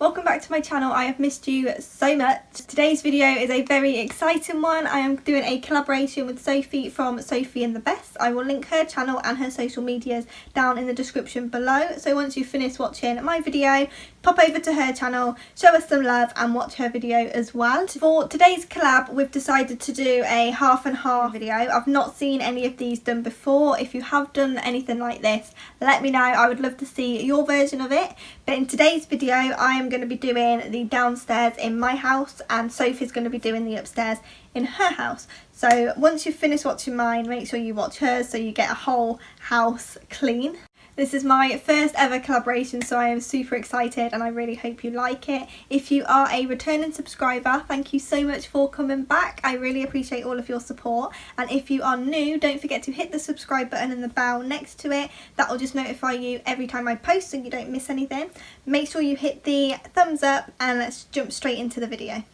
welcome back to my channel. I have missed you so much. Today's video is a very exciting one. I am doing a collaboration with Sophie from Sophie and the Best. I will link her channel and her social medias down in the description below. So once you've finished watching my video, pop over to her channel, show us some love and watch her video as well. For today's collab, we've decided to do a half and half video. I've not seen any of these done before. If you have done anything like this, let me know. I would love to see your version of it. But in today's video, I am going to be doing the downstairs in my house and Sophie's going to be doing the upstairs in her house. So once you've finished watching mine, make sure you watch hers so you get a whole house clean. This is my first ever collaboration, so I am super excited and I really hope you like it. If you are a returning subscriber, thank you so much for coming back. I really appreciate all of your support. And if you are new, don't forget to hit the subscribe button and the bell next to it. That will just notify you every time I post so you don't miss anything. Make sure you hit the thumbs up and let's jump straight into the video.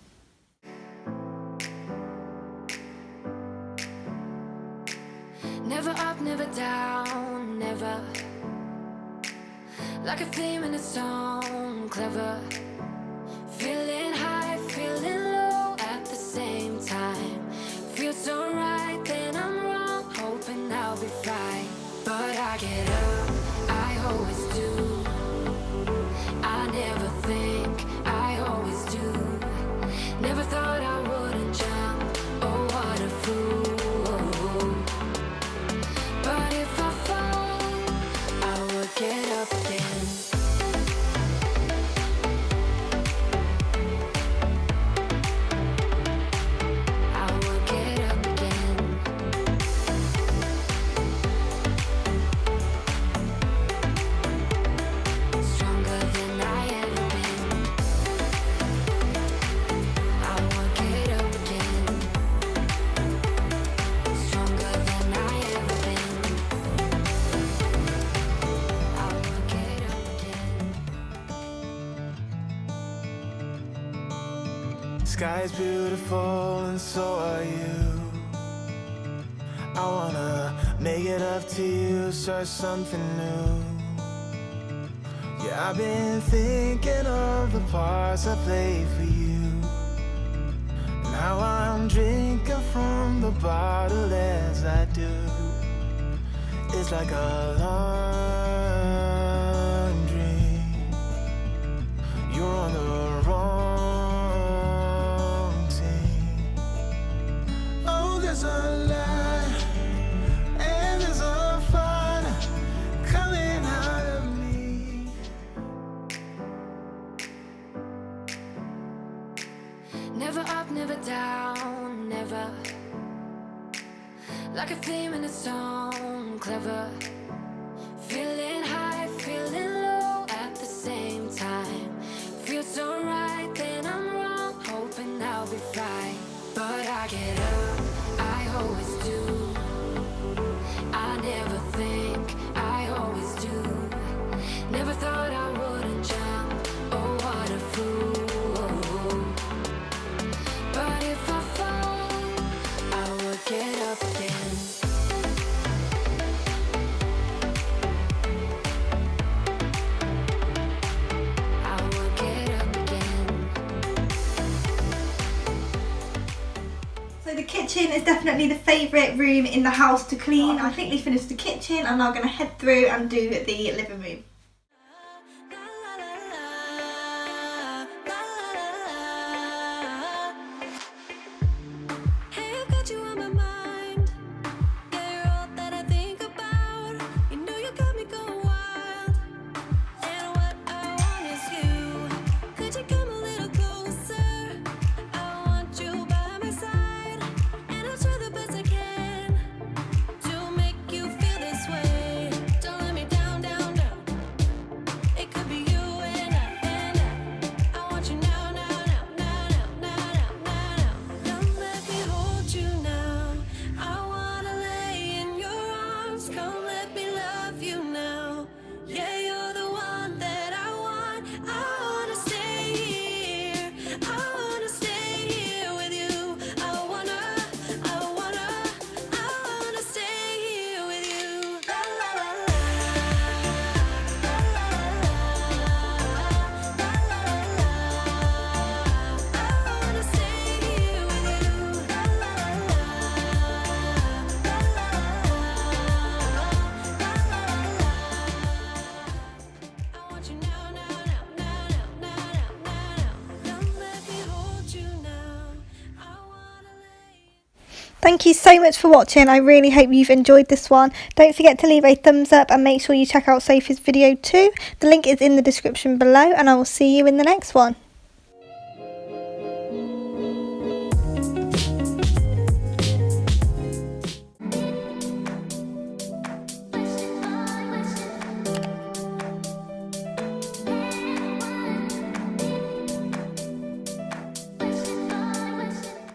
Never up, never down, never. Like a theme in a song, clever. Feeling high, feeling low at the same time. Feels so right, then I'm wrong, hoping I'll be fine. But I get up, I always do. I never think, I always do. Never thought I wouldn't jump, oh what a fool. But if I fall, I would get up again. Sky's beautiful and so are you. I wanna make it up to you, start something new. Yeah, I've been thinking of the parts I played for you. Now I'm drinking from the bottle as I do. It's like a long dream. You're on the wrong. There's a light and there's a fire coming out of me. Never up, never down, never. Like a theme in a song, clever. Feeling high, feeling low at the same time. Feels so right, then I'm wrong, hoping I'll be fine. But I get up, I always do. I never think, I always do. Never thought I wouldn't jump, oh what a fool. But if I fall, I would get up again. The kitchen is definitely the favourite room in the house to clean. I think we finished the kitchen. I'm now going to head through and do the living room. Thank you so much for watching. I really hope you've enjoyed this one. Don't forget to leave a thumbs up and make sure you check out Sophie's video too. The link is in the description below, and I will see you in the next one.